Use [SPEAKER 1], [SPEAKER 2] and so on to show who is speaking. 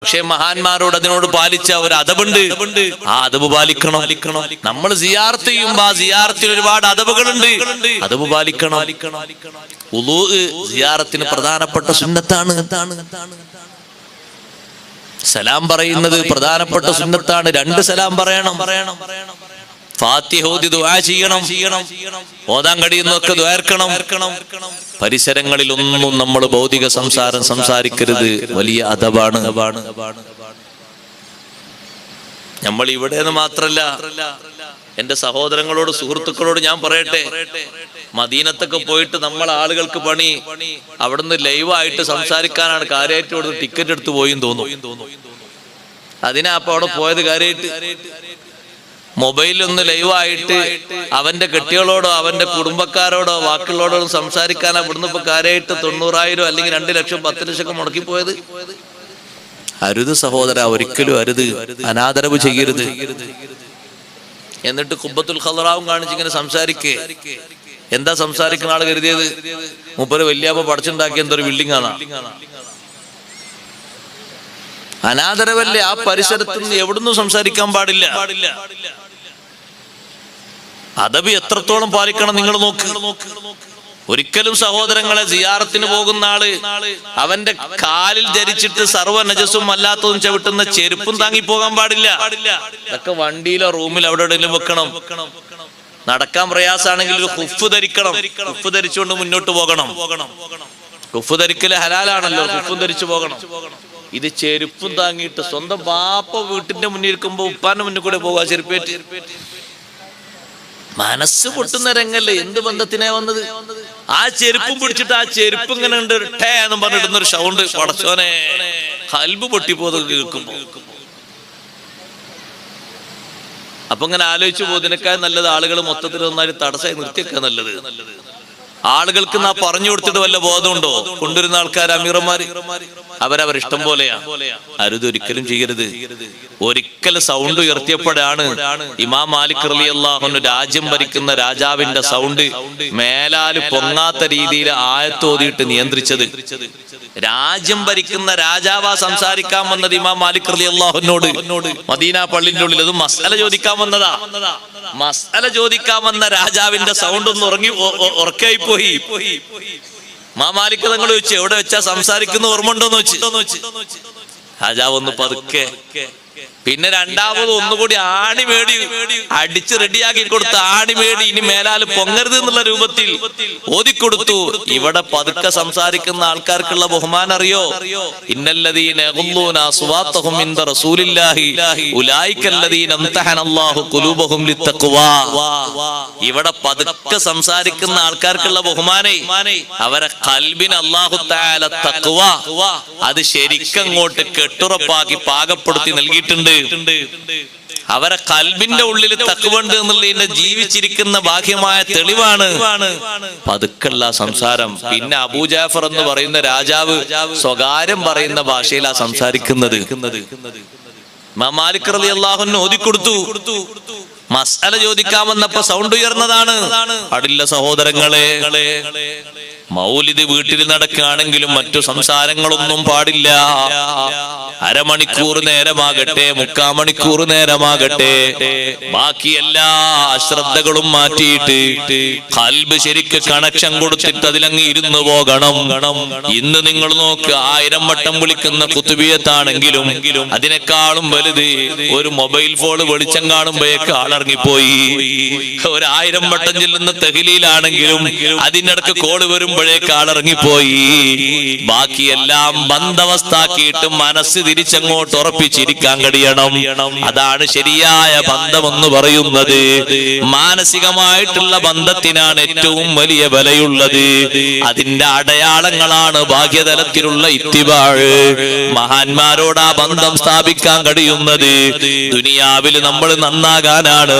[SPEAKER 1] പക്ഷെ മഹാന്മാരോട് അതിനോട് പാലിച്ച ഒരു അദബുണ്ട്. ആ അദബ് പാലിക്കണം. നമ്മൾ സിയാറത്ത് ചെയ്യുമ്പോ ആ സിയാറത്തിൽ ഒരുപാട് അദബുകളുണ്ട്, അദബ് പാലിക്കണം. വുളൂ സിയാറത്തിന് പ്രധാനപ്പെട്ട സുന്നത്താണ്. സലാം പറയുന്നത് പ്രധാനപ്പെട്ട സുന്നത്താണ്. 2 സലാം പറയണം. ഫാത്തിഹ ഓതി ദുആ ചെയ്യണം. ഓതാൻ കഴിയുന്നൊക്കെ ദുആർക്കണം. പരിസരങ്ങളിൽ ഒന്നും നമ്മൾ ഭൗതിക സംസാരം സംസാരിക്കരുത്. വലിയ അദബാണ്. നമ്മൾ ഇവിടെ മാത്രല്ല, എന്റെ സഹോദരങ്ങളോട് സുഹൃത്തുക്കളോട് ഞാൻ പറയട്ടെ, മദീനത്തൊക്കെ പോയിട്ട് നമ്മൾ ആളുകൾക്ക് പണി അവിടുന്ന് ലൈവായിട്ട് സംസാരിക്കാനാണ്. കാര്യമായിട്ട് ഇവിടുന്ന് ടിക്കറ്റ് എടുത്ത് പോയും തോന്നും. അതിനാ അപ്പൊ അവിടെ പോയത്. കാര്യമായിട്ട് മൊബൈലൊന്ന് ലൈവായിട്ട് അവന്റെ കെട്ടികളോടോ അവന്റെ കുടുംബക്കാരോടോ ബാക്കിയുള്ളവരോടോ സംസാരിക്കാൻ അവിടുന്ന് ഇപ്പൊ കാര്യമായിട്ട് 90,000 അല്ലെങ്കിൽ 2 ലക്ഷം 10 ലക്ഷം മുടക്കിപ്പോയത്. അരുത് സഹോദര, ഒരിക്കലും അരുത്. അനാദരവ് ചെയ്യരുത്. എന്നിട്ട് ഖുബ്ബത്തുൽ ഖളറാവും കാണിച്ചിങ്ങനെ സംസാരിക്കേ. എന്താ സംസാരിക്കുന്ന ആള് കരുതിയത് മൂപ്പര് വല്യാപ്പ പടച്ചുണ്ടാക്കിയ എന്തൊരു ബിൽഡിംഗ് ആണ്. അനാദരവല്ലേ. ആ പരിസരത്ത് നിന്ന് എവിടുന്നും സംസാരിക്കാൻ പാടില്ല. അദബ് എത്രത്തോളം പാലിക്കണം നിങ്ങൾ നോക്ക്. ഒരിക്കലും സഹോദരങ്ങളെ, സിയാറത്തിന് പോകുന്ന ആള് അവന്റെ കാലിൽ ധരിച്ചിട്ട് സർവ്വ നജസും അല്ലാത്തതും ചവിട്ടുന്ന ചെരുപ്പും താങ്ങി പോകാൻ പാടില്ല. ഇതൊക്കെ വണ്ടിയിലോ റൂമിലോ അവിടെ എവിടെയെങ്കിലും വെക്കണം. നടക്കാൻ പ്രയാസാണെങ്കിൽ ഒരു ഖുഫ് ധരിക്കണം. ഖുഫ് ധരിച്ചുകൊണ്ട് മുന്നോട്ട് പോകണം. ഖുഫ് ധരിക്കല് ഹലാലാണല്ലോ. ഖുഫും ധരിച്ചു പോകണം. ഇത് ചെരുപ്പും താങ്ങിയിട്ട് സ്വന്തം ബാപ്പ വീട്ടിന്റെ മുന്നിൽ ഇരിക്കുമ്പോ ഉപ്പാന്റെ മുന്നിൽ കൂടെ പോകാ ചെരുപ്പേറ്റ്. മനസ്സ് പൊട്ടുന്ന രംഗല്ലേ. എന്ത് ബന്ധത്തിനാ വന്നത്? ആ ചെരുപ്പും പിടിച്ചിട്ട് ആ ചെരുപ്പ് ഇങ്ങനെ ഉണ്ട് ടേ എന്നും പറഞ്ഞിടുന്നൊരു സൗണ്ട്. പടച്ചോനെ, കൽബ് പൊട്ടിപ്പോത് കേൾക്കുമ്പോ. അപ്പൊ ഇങ്ങനെ ആലോചിച്ചു പോകുന്നതിനേക്കാൾ നല്ലത് ആളുകൾ മൊത്തത്തിൽ ഒന്നായി തടസ്സമായി നിർത്തിയൊക്കെ നല്ലത്. ആളുകൾക്ക് നാ പറഞ്ഞു കൊടുത്തിട്ട് വല്ല ബോധമുണ്ടോ? കൊണ്ടുവരുന്ന ആൾക്കാർ അമീറന്മാര് അവരവരിഷ്ടം പോലെയാ. അരുതൊരിക്കലും ചെയ്യരുത്. ഒരിക്കൽ സൗണ്ട് ഉയർത്തിയപ്പോഴാണ് ഇമാം മാലിക് റളിയല്ലാഹു അൻഹു രാജ്യം ഭരിക്കുന്ന രാജാവിന്റെ സൗണ്ട് മേലാല് പൊങ്ങാത്ത രീതിയിൽ ആയത്തോതിയിട്ട് നിയന്ത്രിച്ചത്. രാജ്യം ഭരിക്കുന്ന രാജാവാ സംസാരിക്കാൻ വന്നത് ഇമാം മാലിക് റളിയല്ലാഹു അൻഹുവിനോട് മദീന പള്ളിന്റെ ഉള്ളിൽ. അത് മസ്അല ചോദിക്കാൻ വന്നതാ. മസ്അല ചോദിക്കാൻ വന്ന രാജാവിന്റെ സൗണ്ട് ഒന്ന് ഉറക്കായി പോയി. ഇമാം മാലിക് തങ്ങൾ ചോദിച്ചു, എവിടെ വെച്ചാ സംസാരിക്കുന്ന ഓർമ്മ ഉണ്ടോന്ന് വെച്ച്. രാജാവ് ഒന്ന് പതുക്കെ. പിന്നെ രണ്ടാമത് ഒന്നുകൂടി ആണിമേടി അടിച്ച് റെഡിയാക്കി കൊടുത്ത ആണിമേടി ഇനി മേലാല് പൊങ്ങരുത് എന്നുള്ള രൂപത്തിൽ ഓതിക്കൊടുത്തു. ഇവിടെ പതുക്കെ സംസാരിക്കുന്ന ആൾക്കാർക്കുള്ള ബഹുമാനം അറിയോ? ഇന്നല്ലദീന യഖുല്ലൂന അസ്വാതഹും ഇൻദ റസൂലില്ലാഹി ഉലൈകല്ലദീന അംതഹനല്ലാഹു ഖുലൂബഹും ലിത്തഖ്വാ. ഇവിടെ പതുക്കെ സംസാരിക്കുന്ന ആൾക്കാർക്കുള്ള ബഹുമാനേ അവരെ ഖൽബിന് അല്ലാഹു തആല തഖ്വ അത് ശരിക്കങ്ങോട്ട് കെട്ടുറപ്പാക്കി പാകപ്പെടുത്തി നൽകിയിട്ടുണ്ട്. അവരെ കൽബിന്റെ ഉള്ളിൽ തഖ്വണ്ട് എന്നുള്ളതിന്റെ ജീവിച്ചിരിക്കുന്ന ബാഹ്യമായ തെളിവാണ് പതുക്കല്ല സംസാരം. പിന്നെ അബൂ ജാഫർ എന്ന് പറയുന്ന രാജാവ് സ്വകാര്യം പറയുന്ന ഭാഷയിലാ സംസാരിക്കുന്നത്. ഇമാം മാലിക് റളിയല്ലാഹു അൻഹു ഓതിക്കൊടുത്തു. മസ്അല ചോദിക്കാൻ വന്നപ്പോ സൗണ്ട് ഉയർന്നതാണ്. പാടില്ല സഹോദരങ്ങളെ. മൗലിദ് വീട്ടിൽ നടക്കുകയാണെങ്കിലും മറ്റു സംസാരങ്ങളൊന്നും പാടില്ല. അരമണിക്കൂർ നേരമാകട്ടെ, 3/4 മണിക്കൂർ നേരമാകട്ടെ, ബാക്കി എല്ലാ അശ്രദ്ധകളും മാറ്റിയിട്ട് ഖൽബ് ശരിക്ക് കണക്ഷൻ കൊടുത്തിട്ട് അതിലങ്ങ് ഇരുന്നു പോകണം. ഇന്ന് നിങ്ങൾ നോക്ക്, 1000 വട്ടം വിളിക്കുന്ന ഖുതുബിയത്താണെങ്കിലും അതിനേക്കാളും വലുത് ഒരു മൊബൈൽ ഫോൺ വെളിച്ചം കാണുമ്പോഴേക്ക് ആളിറങ്ങിപ്പോയി. 1000 വട്ടം ചെല്ലുന്ന തഹ്ലീലാണെങ്കിലും അതിനിടക്ക് കോള് വരുമ്പോഴേക്ക് ആളിറങ്ങിപ്പോയി. ബാക്കിയെല്ലാം ബന്ധവസ്ഥാക്കിയിട്ട് മനസ്സ് തിരിച്ചങ്ങോട്ട് ഉറപ്പിച്ചിരിക്കാൻ കഴിയണം. അതാണ് ശരിയായ ബന്ധമെന്ന് പറയുന്നത്. മാനസികമായിട്ടുള്ള ബന്ധത്തിനാണ് ഏറ്റവും വലിയ വിലയുള്ളത്. അതിന്റെ അടയാളങ്ങളാണ് ബാഹ്യതലത്തിലുള്ള ഇത്തിബാഴ്. മഹാന്മാരോട് ആ ബന്ധം സ്ഥാപിക്കാൻ കഴിയുന്നത് ദുനിയാവിൽ നമ്മൾ നന്നാകാനാണ്.